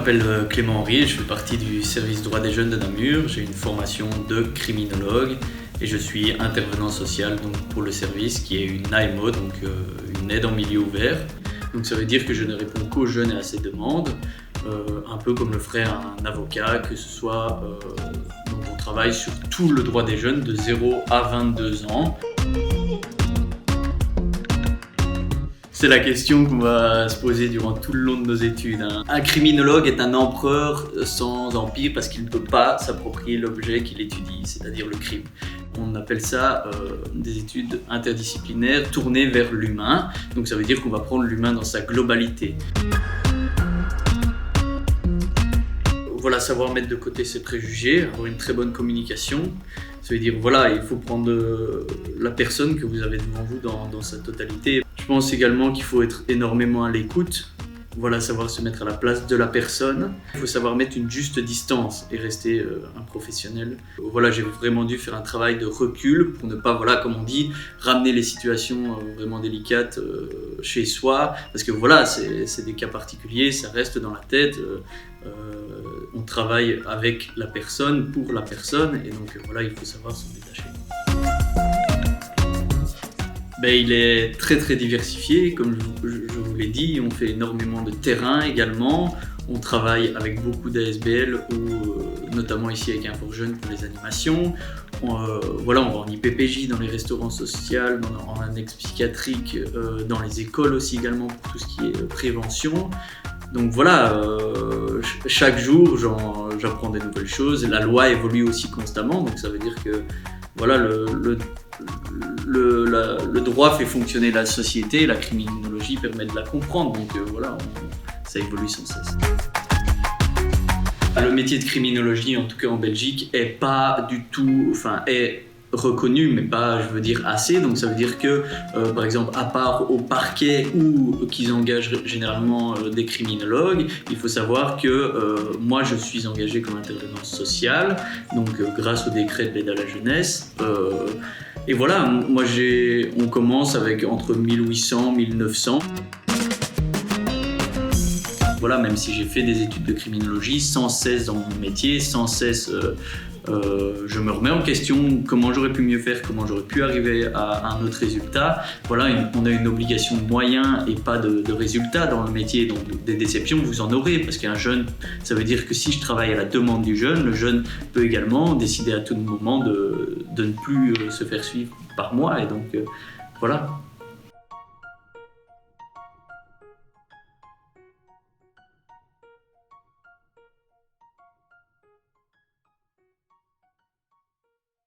m'appelle Clément Henry et je fais partie du service droit des jeunes de Namur. J'ai une formation de criminologue et je suis intervenant social donc, pour le service qui est une AMO, donc une aide en milieu ouvert. Donc ça veut dire que je ne réponds qu'aux jeunes et à ses demandes, un peu comme le ferait un avocat, que ce soit donc on travaille sur tout le droit des jeunes de 0 à 22 ans. C'est la question qu'on va se poser durant tout le long de nos études. Un criminologue est un empereur sans empire parce qu'il ne peut pas s'approprier l'objet qu'il étudie, c'est-à-dire le crime. On appelle ça des études interdisciplinaires tournées vers l'humain. Donc ça veut dire qu'on va prendre l'humain dans sa globalité. Voilà, savoir mettre de côté ses préjugés, avoir une très bonne communication. Ça veut dire, voilà, il faut prendre la personne que vous avez devant vous dans sa totalité. Je pense également qu'il faut être énormément à l'écoute. Voilà, savoir se mettre à la place de la personne. Il faut savoir mettre une juste distance et rester un professionnel. Voilà, j'ai vraiment dû faire un travail de recul pour ne pas, voilà, comme on dit, ramener les situations vraiment délicates chez soi. Parce que voilà, c'est des cas particuliers, ça reste dans la tête. On travaille avec la personne, pour la personne, et donc voilà, il faut savoir s'en détacher. Il est très très diversifié, comme je vous l'ai dit, on fait énormément de terrain également. On travaille avec beaucoup d'ASBL, ou notamment ici avec InfoJeune pour les animations. Voilà, on va en IPPJ, dans les restaurants sociaux, en annexe psychiatrique, dans les écoles aussi également pour tout ce qui est prévention. Donc voilà, chaque jour j'apprends des nouvelles choses. La loi évolue aussi constamment, donc ça veut dire que voilà, le droit fait fonctionner la société, la criminologie permet de la comprendre, donc voilà, ça évolue sans cesse. Le métier de criminologie, en tout cas en Belgique, est pas du tout, est reconnu, mais pas, je veux dire, assez. Donc ça veut dire que, par exemple, à part au parquet où qu'ils engagent généralement des criminologues, il faut savoir que moi, je suis engagé comme intervenant social, donc grâce au décret de l'aide à la jeunesse. Et voilà, moi, on commence avec entre 1800 et 1900. Voilà, même si j'ai fait des études de criminologie, sans cesse dans mon métier, sans cesse je me remets en question comment j'aurais pu mieux faire, comment j'aurais pu arriver à un autre résultat. Voilà, on a une obligation de moyens et pas de résultats dans le métier, donc des déceptions vous en aurez, parce qu'un jeune, ça veut dire que si je travaille à la demande du jeune, le jeune peut également décider à tout moment de ne plus se faire suivre par moi, et donc voilà.